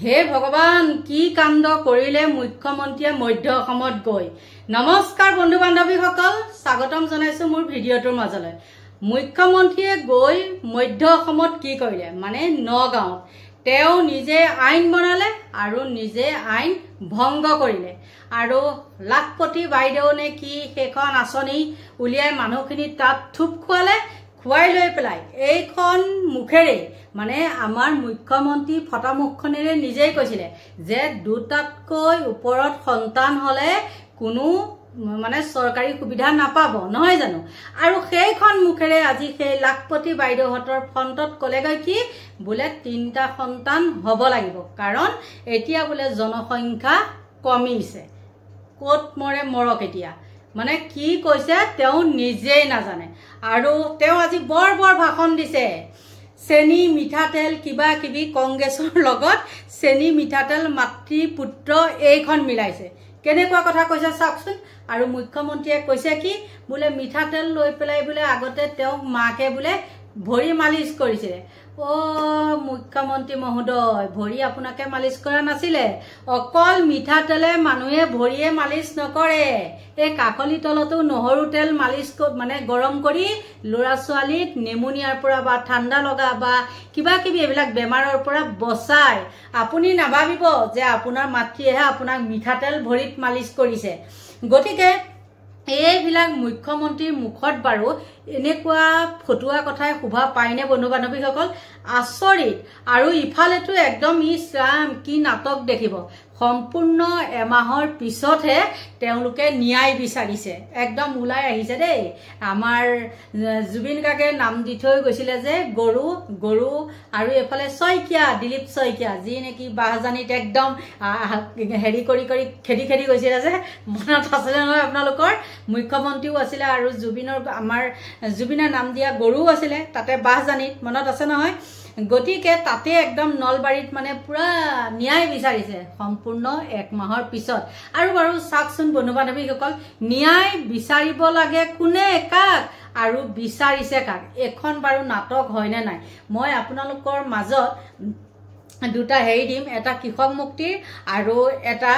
হে ভগৱান কি কাণ্ড কৰিলে মুখ্যমন্ত্ৰীয়ে মধ্য অসমত গৈ। নমস্কাৰ বন্ধু বান্ধৱীসকল, স্বাগতম জনাইছো মোৰ ভিডিঅ'টোৰ মাজলৈ। মুখ্যমন্ত্ৰীয়ে গৈ মধ্য অসমত কি কৰিলে মানে নগাঁৱত তেওঁ নিজে আইন বনালে আৰু নিজে আইন ভংগ কৰিলে আৰু লাখপতি বাইদেউ নে কি সেইখন আঁচনি উলিয়াই মানুহখিনি তাত থুপ খোৱালে। খুৱাই লৈ পেলাই এইখন মুখেৰে মানে আমাৰ মুখ্যমন্ত্ৰী ফটামুখখনেৰে নিজেই কৈছিলে যে দুটাতকৈ ওপৰত সন্তান হলে কোনো মানে চৰকাৰী সুবিধা নাপাব নহয় জানো। আৰু সেইখন মুখেৰে আজি সেই লাখপতি বাইদেউহঁতৰ ফ্ৰণ্টত কলেগৈ কি বোলে 3টা সন্তান হ'ব লাগিব, কাৰণ এতিয়া বোলে জনসংখ্যা কমিছে। ক'ত মৰে মৰক এতিয়া মানে কি কৈছে তেওঁ নিজেই নাজানে। আৰু তেওঁ আজি বৰ ভাষণ দিছে। চেনি মিঠাতেল কিবা কিবি কংগ্ৰেছৰ লগত চেনি মিঠাতেল মাতৃ পুত্ৰ এইখন মিলাইছে। কেনেকুৱা কথা কৈছে চাওকচোন। আৰু মুখ্যমন্ত্ৰীয়ে কৈছে কি বোলে মিঠাতেল লৈ পেলাই বোলে আগতে তেওঁক মাকে বোলে ভৰি মালিচ কৰিছিলে। মুখ্যমন্ত্ৰী মহোদয়, ভৰি আপোনাকে মালিচ কৰা নাছিলে। অকল মিঠাতেলে মানুহে ভৰিয়ে মালিচ নকৰে, এই কাকলি তলতো নহৰু তেল মালিচ মানে গৰম কৰি ল'ৰা ছোৱালীক নেমুনিয়াৰ পৰা বা ঠাণ্ডা লগা বা কিবা কিবি এইবিলাক বেমাৰৰ পৰা বচাই। আপুনি নাভাবিব যে আপোনাৰ মাতৃয়েহে আপোনাক মিঠাতেল ভৰিত মালিচ কৰিছে। গতিকে এইবিলাক মুখ্যমন্ত্ৰীৰ মুখত বাৰু এনেকুৱা ফটুৱা কথাই শোভা পায়নে বন্ধু বান্ধৱীসকল? আচৰিত। আৰু ইফালেতো একদম ইছৰাম কি নাটক দেখিব। সম্পূৰ্ণ এমাহৰ পিছতহে তেওঁলোকে ন্যায় বিচাৰিছে। একদম ওলাই আহিছে দেই। আমাৰ জুবিন গাৰ্গে নাম দি থৈ গৈছিলে যে গৰু আৰু এফালে শইকীয়া, দিলীপ শইকীয়া, যি নেকি বাহজানীত একদম হেৰি কৰি খেদি গৈছিলে যে, মনত আছিলে নহয় আপোনালোকৰ? মুখ্যমন্ত্ৰীও আছিলে আৰু আমাৰ জুবিনৰ নাম দিয়া গৰুও আছিলে তাতে বাহজানীত, মনত আছে নহয়? গতিকে তাতে একদম নলবাৰীত মানে পুৰা ন্যায় বিচাৰিছে সম্পূৰ্ণ 1 মাহৰ পিছত। আৰু বাৰু চাওকচোন বন্ধু বান্ধৱীসকল, ন্যায় বিচাৰিব লাগে কোনে কাক আৰু বিচাৰিছে কাক? এখন বাৰু নাটক হয়নে নাই? মই আপোনালোকৰ মাজত 2টা হেৰি দিম, এটা কৃষক মুক্তিৰ আৰু এটা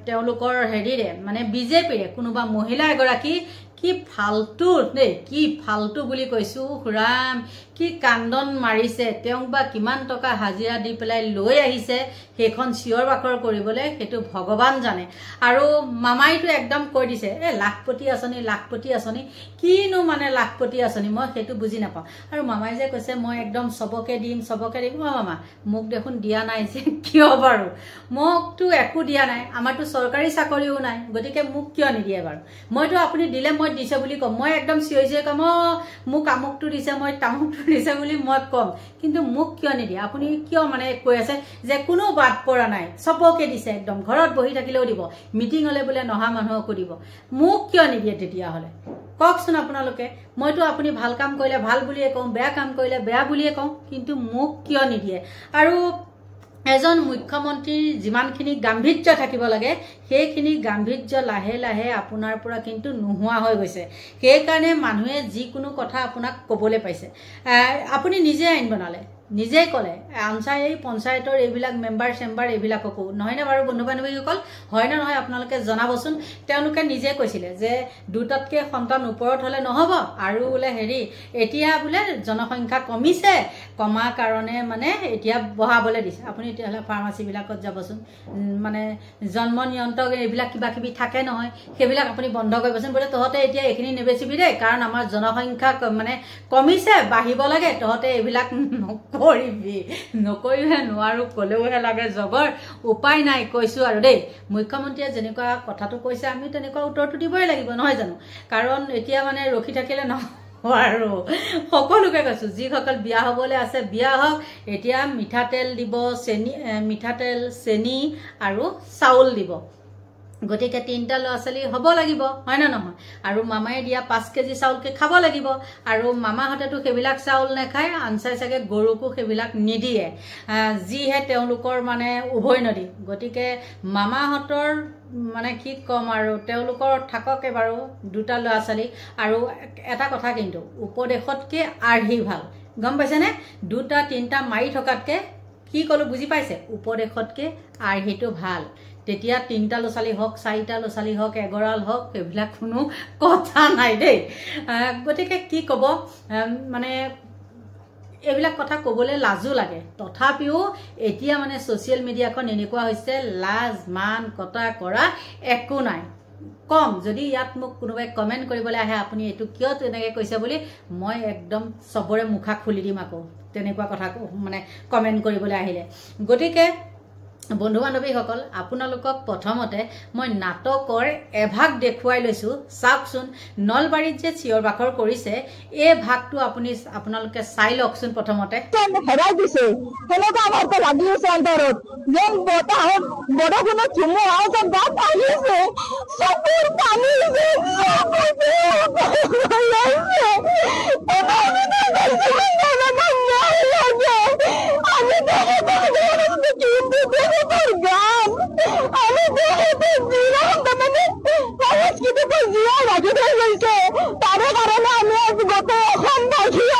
তেওঁলোকৰ হেৰিৰে মানে বিজেপিৰে কোনোবা মহিলা এগৰাকী কি ফাল্টু দেই, কি ফাল্টু বুলি কৈছো। ৰাম কি কান্দন মাৰিছে। তেওঁক বা কিমান টকা হাজিৰা দি পেলাই লৈ আহিছে সেইখন চিঞৰ বাখৰ কৰিবলৈ, সেইটো ভগৱান জানে। আৰু মামাইটো একদম কৈ দিছে লাখপতি আঁচনি কিনো মানে লাখপতি আঁচনি, মই সেইটো বুজি নাপাওঁ। আৰু মামাই যে কৈছে মই একদম চবকে দিম। মামা মোক দেখোন দিয়া নাই যে, কিয় বাৰু? মোকতো একো দিয়া নাই, আমাৰতো চৰকাৰী চাকৰিও নাই, গতিকে মোক কিয় নিদিয়ে বাৰু? মইতো আপুনি দিলে মই দিছে বুলি কম, মই একদম চিঞৰি কম মোক আমুকটো দিছে, মই তামুকটো দিছে বুলি মই কম। কিন্তু মোক কিয় নিদিয়ে? আপুনি কিয় মানে কৈ আছে যে কোনো বাদ পৰা নাই, চবকে দিছে, একদম ঘৰত বহি থাকিলেও দিব, মিটিং হলে বোলে নহা মানুহকো দিব। মোক কিয় নিদিয়ে তেতিয়াহ'লে কওকচোন আপোনালোকে? মইতো আপুনি ভাল কাম কৰিলে ভাল বুলিয়ে কওঁ, বেয়া কাম কৰিলে বেয়া বুলিয়ে কওঁ, কিন্তু মোক কিয় নিদিয়ে? আৰু এজন মুখ্যমন্ত্ৰীৰ যিমানখিনি গাম্ভীৰ্য থাকিব লাগে সেইখিনি গাম্ভীৰ্য লাহে লাহে আপোনাৰ পৰা কিন্তু নোহোৱা হৈ গৈছে। সেইকাৰণে মানুহে যিকোনো কথা আপোনাক ক'বলৈ পাইছে। আপুনি নিজে আইন বনালে, নিজে ক'লে এই পঞ্চায়তৰ এইবিলাক মেম্বাৰ এইবিলাককো নহয়নে বাৰু বন্ধু বান্ধৱীসকল? হয় নে নহয় আপোনালোকে জনাবচোন। তেওঁলোকে নিজে কৈছিলে যে 2টাতকৈ সন্তান ওপৰত হলে নহব, আৰু বোলে এতিয়া বোলে জনসংখ্যা কমিছে, কমাৰ কাৰণে মানে এতিয়া বঢ়াবলৈ দিছে। আপুনি তেতিয়াহ'লে ফাৰ্মাচীবিলাকত যাবচোন, মানে জন্ম নিয়ন্ত্ৰক এইবিলাক কিবা কিবি থাকে নহয়, সেইবিলাক আপুনি বন্ধ কৰিবচোন। বোলে তহঁতে এতিয়া এইখিনি নেবেচিবি দেই, কাৰণ আমাৰ জনসংখ্যা মানে কমিছে, বাঢ়িব লাগে, তহঁতে এইবিলাক নকৰিবহে নোৱাৰো, ক'লেওহে লাগে জগৰ। উপায় নাই, কৈছো আৰু দেই। মুখ্যমন্ত্ৰীয়ে যেনেকুৱা কথাটো কৈছে আমি তেনেকুৱা উত্তৰটো দিবই লাগিব নহয় জানো? কাৰণ এতিয়া মানে ৰখি থাকিলে নহয় আৰু সকলোকে কৈছো, যিসকল বিয়া হবলৈ আছে বিয়া হওক। এতিয়া মিঠাতেল দিব, মিঠাতেল, চেনি আৰু চাউল দিব। গতিকে 3টা ল'ৰা ছোৱালী হ'ব লাগিব, হয় না নহয়? আৰু মামাই দিয়া 5 কেজি চাউলকে খাব লাগিব। আৰু মামাহঁতেতো সেইবিলাক চাউল নাখায়, আনচাই চাগে গৰুকো সেইবিলাক নিদিয়ে, যিহে তেওঁলোকৰ মানে উভয় নদী। গতিকে মামাহঁতৰ মানে কি ক'ম আৰু, তেওঁলোকৰ থাকক বাৰু 2টা ল'ৰা ছোৱালী। আৰু এটা কথা কিন্তু, উপদেশতকে আৰ্হি ভাল, গম পাইছেনে? 2টা 3টা মাৰি থকাতকে কি ক'লো বুজি পাইছে উপদেশতকৈ আৰ্হিটো ভাল তেতিয়া 3টা ল'ৰা-ছোৱালী হওক 4টা ল'ৰা-ছোৱালী হওক এগৰাল হওক এইবিলাক কোনো কথা নাই দেই গতিকে কি ক'ব মানে এইবিলাক কথা ক'বলৈ লাজো লাগে তথাপিও এতিয়া মানে ছ'চিয়েল মিডিয়াখন এনেকুৱা হৈছে লাজ মান কটা কৰা একো নাই কম যদি ইয়াত মোক কোনোবাই কমেণ্ট কৰিবলৈ আহে আপুনি এইটো কিয় তেনেকৈ কৈছে বুলি মই একদম চবৰে মুখা খুলি দিম আকৌ তেনেকুৱা কথা মানে কমেণ্ট কৰিবলৈ আহিলে গতিকে বন্ধু বান্ধৱীসকল আপোনালোকক প্ৰথমতে মই নাটকৰ এভাগ দেখুৱাই লৈছোঁ চাওকচোন নলবাৰীত যে চিঞৰ বাখৰ কৰিছে এই ভাগটো আপোনালোকে চাই লওকচোন প্ৰথমতে হেৰাই দিছে সেনেকুৱা আমাৰতো লাগি আছে অন্তৰত যেন বতাহত বৰষুণত ধুমুহা যেন গাত আহিছে চকুৰ পানী তাৰে কাৰণে আমি গোটেই অসমবাসী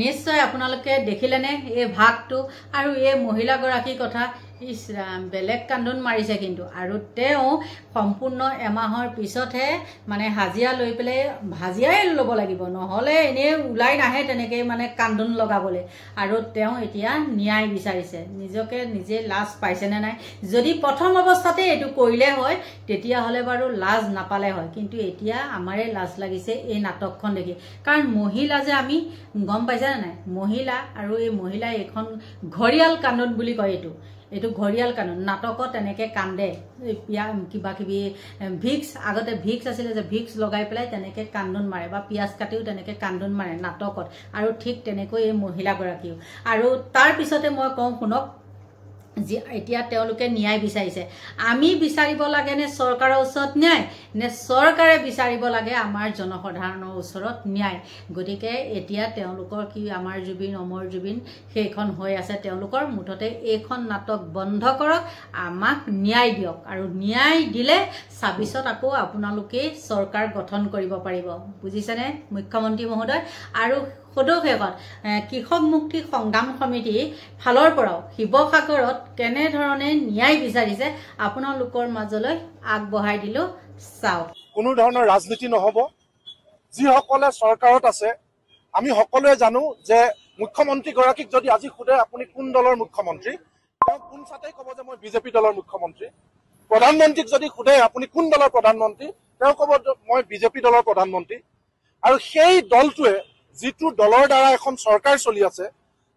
নিশ্চয় আপোনালোকে দেখিলেনে এই ভাগটো আৰু এই মহিলাগৰাকীৰ কথা ইছৰাম বেলেগ কান্দোন মাৰিছে কিন্তু আৰু তেওঁ সম্পূৰ্ণ এমাহৰ পিছতহে মানে হাজিৰা লৈ পেলাই হাজিৰাই ল'ব লাগিব নহ'লে এনেই ওলাই নাহে তেনেকৈ মানে কান্দোন লগাবলৈ আৰু তেওঁ এতিয়া ন্যায় বিচাৰিছে নিজকে নিজে লাজ পাইছেনে নাই যদি প্ৰথম অৱস্থাতে এইটো কৰিলে হয় তেতিয়াহ'লে বাৰু লাজ নাপালে হয় কিন্তু এতিয়া আমাৰে লাজ লাগিছে এই নাটকখন দেখি কাৰণ মহিলা যে আমি গম পাইছেনে নাই মহিলা আৰু এই মহিলা এখন ঘৰিয়াল কান্দোন বুলি কয় এইটো ঘৰিয়াল কান্দোন নাটকত তেনেকৈ কান্দে কিবা কিবি ভিক্স আগতে ভিক্স আছিলে যে ভিক্স লগাই পেলাই তেনেকৈ কান্দোন মাৰে বা পিঁয়াজ কাটিও তেনেকৈ কান্দোন মাৰে নাটকত আৰু ঠিক তেনেকৈ এই মহিলাগৰাকীও আৰু তাৰপিছতে মই কওঁ শুনক যে এতিয়া তেওঁলোকে ন্যায় বিচাৰিছে আমি বিচাৰিব লাগে নে চৰকাৰৰ ওচৰত ন্যায় নে চৰকাৰে বিচাৰিব লাগে আমাৰ জনসাধাৰণৰ ওচৰত ন্যায় গতিকে এতিয়া তেওঁলোকৰ কি আমাৰ জুবিন অমৰ জুবিন সেইখন হৈ আছে তেওঁলোকৰ মুঠতে এইখন নাটক বন্ধ কৰক আমাক ন্যায় দিয়ক আৰু ন্যায় দিলে ২৬ত আকৌ আপোনালোকে চৰকাৰ গঠন কৰিব পাৰিব বুজিছেনে মুখ্যমন্ত্ৰী মহোদয় আৰু সদৌশেষত কৃষক মুক্তি সংগ্ৰাম সমিতি ফালৰ পৰাও শিৱসাগৰত কেনেধৰণে ন্যায় বিচাৰিছে আপোনালোকৰ মাজলৈ আগবঢ়াই দিলো চাওক কোনো ধৰণৰ ৰাজনীতি নহব যিসকলে চৰকাৰত আছে আমি সকলোৱে জানো যে মুখ্যমন্ত্ৰী গৰাকীক যদি আজি সোধে আপুনি কোন দলৰ মুখ্যমন্ত্ৰী তেওঁ কোন চাতেই ক'ব যে মই বিজেপি দলৰ মুখ্যমন্ত্ৰী প্ৰধানমন্ত্ৰীক যদি সোধে আপুনি কোন দলৰ প্ৰধানমন্ত্ৰী তেওঁ ক'ব মই বিজেপি দলৰ প্ৰধানমন্ত্ৰী আৰু সেই দলটোৱে যিটো দলৰ দ্বাৰা এখন চৰকাৰ চলি আছে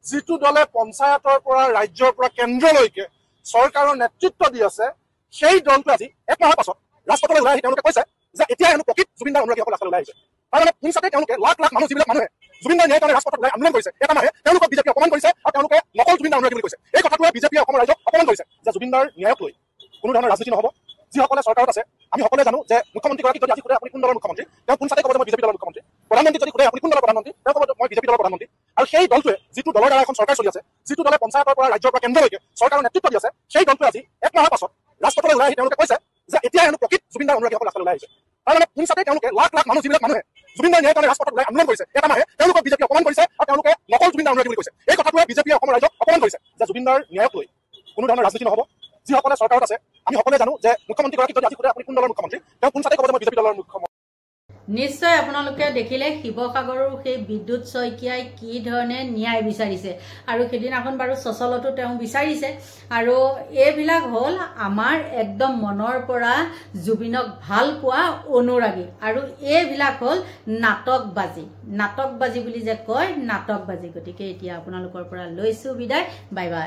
যিটো দলে পঞ্চায়তৰ পৰা ৰাজ্যৰ পৰা কেন্দ্ৰলৈকে চৰকাৰৰ নেতৃত্ব দি আছে সেই দলটো আজি এক মাহৰ পাছত ৰাজপথলৈ ওলাই আহি তেওঁলোকে কৈছে যে এতিয়া হেনো প্ৰকৃত জুবিনদাৰ অনুৰাগীসকল ৰাস্তালৈ ওলাই আহিছে তাৰমানে পুনচাতে তেওঁলোকে লাখ লাখ মানুহ যিবিলাক মানুহে জুবিনদাৰ ন্যায়ৰ কাৰণে ৰাজপথত ওলাই আন্দোলন কৰিছে এটা মাহে তেওঁলোকক বিজেপিয়ে অপমান কৰিছে আৰু তেওঁলোকে নকল জুবিনদাৰ অনুৰাগী বুলি কৈছে এই কথাটোৱে বিজেপিয়ে অসমৰ ৰাইজক অপমান কৰিছে যে জুবিনদাৰ ন্যায়ক লৈ কোনো ধৰণৰ ৰাজনীতি নহব যিসকলে চৰকাৰত আছে আমি সকলোৱে জানো যে মুখ্যমন্ত্ৰীগৰাকীক যদি আজি সোধে আপুনি কোন দলৰ মুখ্যমন্ত্ৰী তেওঁ কোন চাতে ক'ব যে মই বিজেপি দলৰ মুখ্যমন্ত্ৰী প্ৰধানমন্ত্ৰীক যদি সোধে আপুনি কোন দলৰ প্ৰধানমন্ত্ৰী তেওঁ ক'ব মই বিজেপি দলৰ প্ৰধানমন্ত্ৰী আৰু সেই দলটোৱে যিটো দলৰ দ্বাৰা এখন চৰকাৰ চলি আছে যিটো দলে পঞ্চায়তৰ পৰা ৰাজ্যৰ পৰা কেন্দ্ৰলৈকে চৰকাৰৰ নেতৃত্ব দি আছে সেই দলটোৱে আজি এক মাহৰ পাছত ৰাজপথলৈ ওলাই আহি তেওঁলোকে কৈছে যে এতিয়া হেনো প্ৰকৃত জুবিনদাৰ অনুৰাগীসকল ৰাস্তালৈ ওলাই আহিছে তাৰমানে পুনচাতে তেওঁলোকে লাখ লাখ মানুহ যিবিলাক মানুহে জুবিনদাৰ ন্যায়ৰ কাৰণে ৰাজপথত ওলাই আন্দোলন কৰিছে এটা মাহে তেওঁলোকক বিজেপিয়ে অপমান কৰিছে আৰু তেওঁলোকে নকল জুবিনদাৰ অনুৰাগী বুলি কৈছে এই কথাটোৱে বিজেপিয়ে অসমৰ ৰাইজক অপমান কৰিছে যে জুবিনদাৰ ন্যায়ক লৈ কোনো ধৰণৰ ৰাজনীতি নহব যিসকলে চৰকাৰত আছে আমি সকলোৱে জানো যে মুখ্যমন্ত্ৰীগৰাকীক যদি আজি সোধে আপুনি কোন দলৰ মুখ্যমন্ত্ৰী তেওঁ কোন চাতে ক'ব যে মই বিজেপি দলৰ মুখ্যমন্ত্ৰী নিশ্চয় আপোনালোকে দেখিলে শিৱসাগৰৰ সেই বিদ্যুৎ শইকীয়াই কি ধৰণে ন্যায় বিচাৰিছে আৰু সেদিনাখন বাৰু সচলতো তেওঁ বিচাৰিছে আৰু এইবিলাক হ'ল আমাৰ একদম মনৰ পৰা জুবিনক ভাল পোৱা অনুৰাগী আৰু এইবিলাক হ'ল নাটকবাজি বুলি যে কয় নাটকবাজি গতিকে এতিয়া আপোনালোকৰ পৰা লৈছো বিদায় বাই বাই